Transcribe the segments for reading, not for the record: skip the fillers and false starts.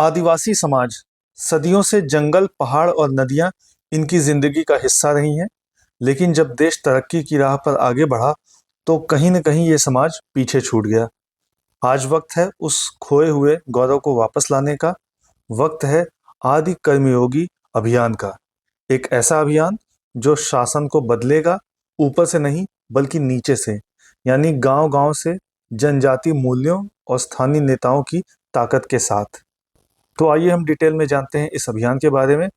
आदिवासी समाज सदियों से जंगल, पहाड़ और नदियां इनकी जिंदगी का हिस्सा रही हैं। लेकिन जब देश तरक्की की राह पर आगे बढ़ा तो कहीं न कहीं ये समाज पीछे छूट गया। आज वक्त है उस खोए हुए गौरव को वापस लाने का। वक्त है आदि कर्मयोगी अभियान का। एक ऐसा अभियान जो शासन को बदलेगा, ऊपर से नहीं बल्कि नीचे से, यानी गांव-गांव से, जनजाति मूल्यों और स्थानीय नेताओं की ताकत के साथ। तो आइए हम डिटेल में जानते हैं इस अभियान के बारे में।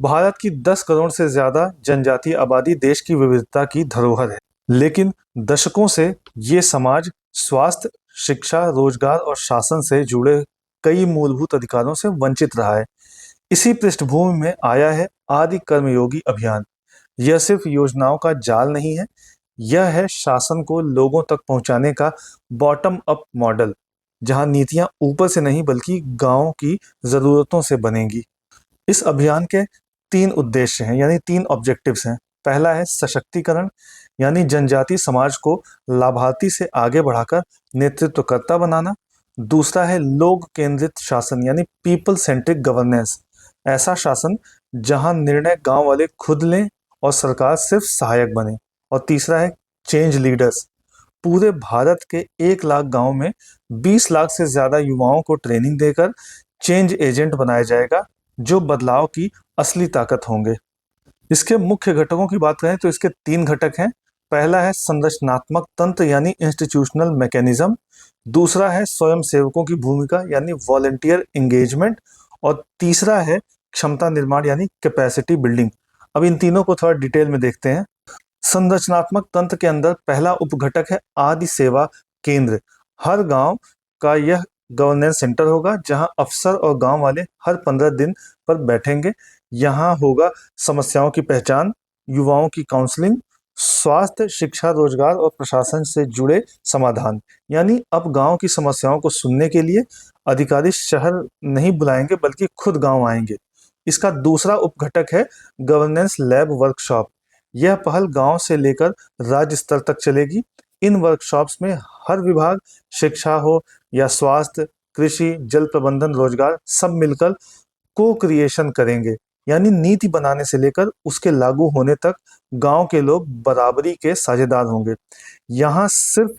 भारत की 10 करोड़ से ज्यादा जनजातीय आबादी देश की विविधता की धरोहर है। लेकिन दशकों से ये समाज स्वास्थ्य, शिक्षा, रोजगार और शासन से जुड़े कई मूलभूत अधिकारों से वंचित रहा है। इसी पृष्ठभूमि में आया है आदि कर्मयोगी अभियान। यह सिर्फ योजनाओं का जाल नहीं है, यह है शासन को लोगों तक पहुंचाने का बॉटम अप मॉडल, जहां नीतियां ऊपर से नहीं बल्कि गांव की जरूरतों से बनेंगी। इस अभियान के 3 उद्देश्य हैं, यानी 3 ऑब्जेक्टिव्स हैं। पहला है सशक्तिकरण, यानी जनजाति समाज को लाभार्थी से आगे बढ़ाकर नेतृत्वकर्ता बनाना। दूसरा है लोक केंद्रित शासन, यानी पीपल सेंट्रिक गवर्नेंस, ऐसा शासन जहां निर्णय गांव वाले खुद लें और सरकार सिर्फ सहायक बने। और तीसरा है चेंज लीडर्स, पूरे भारत के 1 लाख गांव में 20 लाख से ज्यादा युवाओं को ट्रेनिंग देकर चेंज एजेंट बनाया जाएगा, जो बदलाव की असली ताकत होंगे। इसके मुख्य घटकों की बात करें तो इसके 3 घटक हैं। पहला है संरचनात्मक तंत्र, यानी इंस्टीट्यूशनल मैकेनिज्म। दूसरा है स्वयं सेवकों की भूमिका, यानी वॉलंटियर एंगेजमेंट। और तीसरा है क्षमता निर्माण, यानी कैपेसिटी बिल्डिंग। अब इन तीनों को थोड़ा डिटेल में देखते हैं। संरचनात्मक तंत्र के अंदर पहला उपघटक है आदि सेवा केंद्र। हर गांव का यह गवर्नेंस सेंटर होगा, जहां अफसर और गांव वाले हर 15 दिन पर बैठेंगे। यहाँ होगा समस्याओं की पहचान, युवाओं की काउंसलिंग, स्वास्थ्य, शिक्षा, रोजगार और प्रशासन से जुड़े समाधान। यानी अब गांव की समस्याओं को सुनने के लिए अधिकारी शहर नहीं बुलाएंगे बल्कि खुद गांव आएंगे। इसका दूसरा उपघटक है गवर्नेंस लैब वर्कशॉप। यह पहल गांव से लेकर राज्य स्तर तक चलेगी। इन वर्कशॉप्स में हर विभाग, शिक्षा हो या स्वास्थ्य, कृषि, जल प्रबंधन, रोजगार, सब मिलकर को क्रिएशन करेंगे। यानी नीति बनाने से लेकर उसके लागू होने तक गांव के लोग बराबरी के साझेदार होंगे। यहाँ सिर्फ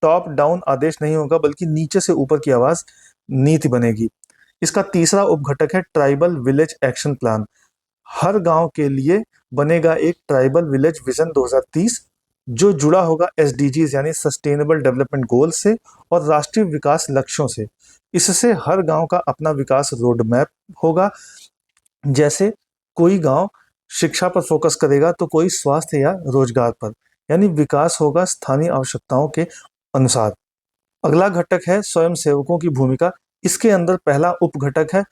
टॉप डाउन आदेश नहीं होगा बल्कि नीचे से ऊपर की आवाज नीति बनेगी। इसका तीसरा उपघटक है ट्राइबल विलेज एक्शन प्लान। हर गांव के लिए बनेगा एक ट्राइबल विलेज विजन 2030, जो जुड़ा होगा एसडीजीज यानी सस्टेनेबल डेवलपमेंट गोल से और राष्ट्रीय विकास लक्ष्यों से। इससे हर गांव का अपना विकास रोड मैप होगा। जैसे कोई गांव शिक्षा पर फोकस करेगा तो कोई स्वास्थ्य या रोजगार पर, यानी विकास होगा स्थानीय आवश्यकताओं के अनुसार। अगला घटक है स्वयं सेवकों की भूमिका। इसके अंदर पहला उपघटक है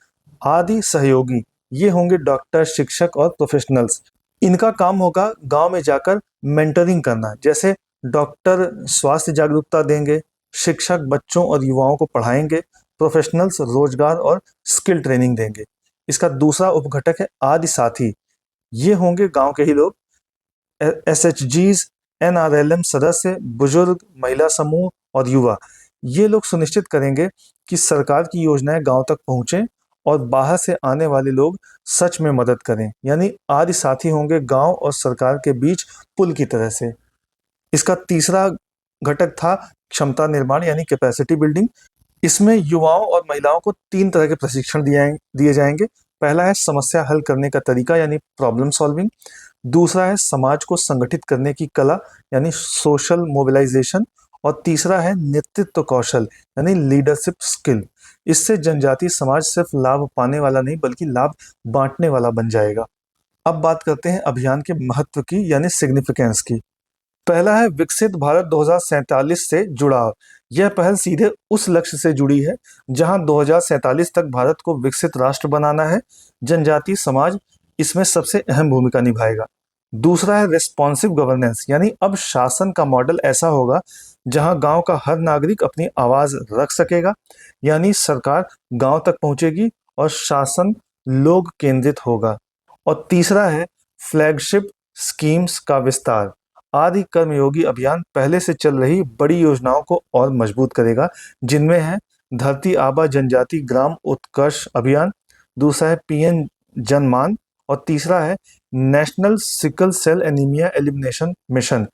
आदि सहयोगी। ये होंगे डॉक्टर, शिक्षक और प्रोफेशनल्स। इनका काम होगा गांव में जाकर मेंटरिंग करना। जैसे डॉक्टर स्वास्थ्य जागरूकता देंगे, शिक्षक बच्चों और युवाओं को पढ़ाएंगे, प्रोफेशनल्स रोजगार और स्किल ट्रेनिंग देंगे। इसका दूसरा उपघटक है आदि साथी। ये होंगे गांव के ही लोग, एसएचजीज, एनआरएलएम सदस्य, बुजुर्ग, महिला समूह और युवा। ये लोग सुनिश्चित करेंगे कि सरकार की योजनाएं गांव तक पहुंचे और बाहर से आने वाले लोग सच में मदद करें। यानी आदि साथी होंगे गांव और सरकार के बीच पुल की तरह से। इसका तीसरा घटक था क्षमता निर्माण, यानी कैपेसिटी बिल्डिंग। इसमें युवाओं और महिलाओं को 3 तरह के प्रशिक्षण दिए जाएंगे। पहला है समस्या हल करने का तरीका, यानी प्रॉब्लम सॉल्विंग। दूसरा है समाज को संगठित करने की कला, यानी सोशल मोबिलाइजेशन। और तीसरा है नेतृत्व कौशल, यानी लीडरशिप स्किल। इससे जनजातीय समाज सिर्फ लाभ पाने वाला नहीं बल्कि लाभ बांटने वाला बन जाएगा। अब बात करते हैं अभियान के महत्व की, यानी सिग्निफिकेंस की। पहला है विकसित भारत 2047 से जुड़ाव। यह पहल सीधे उस लक्ष्य से जुड़ी है जहां 2047 तक भारत को विकसित राष्ट्र बनाना है। जनजातीय समाज इसमें सबसे अहम भूमिका निभाएगा। दूसरा है रिस्पॉन्सिव गवर्नेंस, यानी अब शासन का मॉडल ऐसा होगा जहां गांव का हर नागरिक अपनी आवाज रख सकेगा। यानी सरकार गांव तक पहुंचेगी और शासन लोग केंद्रित होगा। और तीसरा है फ्लैगशिप स्कीम्स का विस्तार। आदि कर्मयोगी अभियान पहले से चल रही बड़ी योजनाओं को और मजबूत करेगा, जिनमें है धरती आबा जनजाति ग्राम उत्कर्ष अभियान, दूसरा है पीएम जनमान और तीसरा है national sickle cell anaemia elimination mission.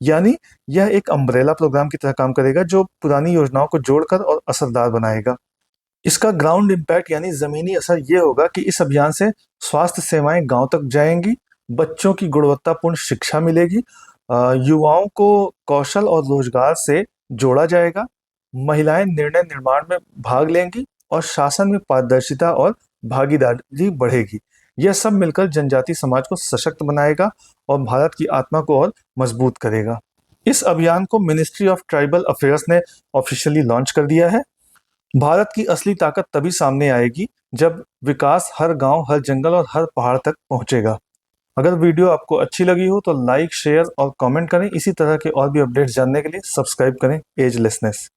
यानी यह एक अम्ब्रेला प्रोग्राम की तरह काम करेगा जो पुरानी योजनाओं को जोड़कर और असरदार बनाएगा। इसका ग्राउंड इम्पैक्ट यानी ज़मीनी असर ये होगा कि इस अभियान से स्वास्थ्य सेवाएं गांव तक जाएंगी, बच्चों की गुणवत्तापूर्ण शिक्षा मिलेगी, युवाओं को कौशल और रोजगार से जोड़ा जाएगा, महिलाएं निर्णय निर्माण में भाग लेंगी और शासन में पारदर्शिता और भागीदारी बढ़ेगी। यह सब मिलकर जनजाति समाज को सशक्त बनाएगा और भारत की आत्मा को और मजबूत करेगा। इस अभियान को मिनिस्ट्री ऑफ ट्राइबल अफेयर्स ने ऑफिशियली लॉन्च कर दिया है। भारत की असली ताकत तभी सामने आएगी जब विकास हर गांव, हर जंगल और हर पहाड़ तक पहुंचेगा। अगर वीडियो आपको अच्छी लगी हो तो लाइक, शेयर और कमेंट करें। इसी तरह के और भी अपडेट्स जानने के लिए सब्सक्राइब करें एजलेसनेस।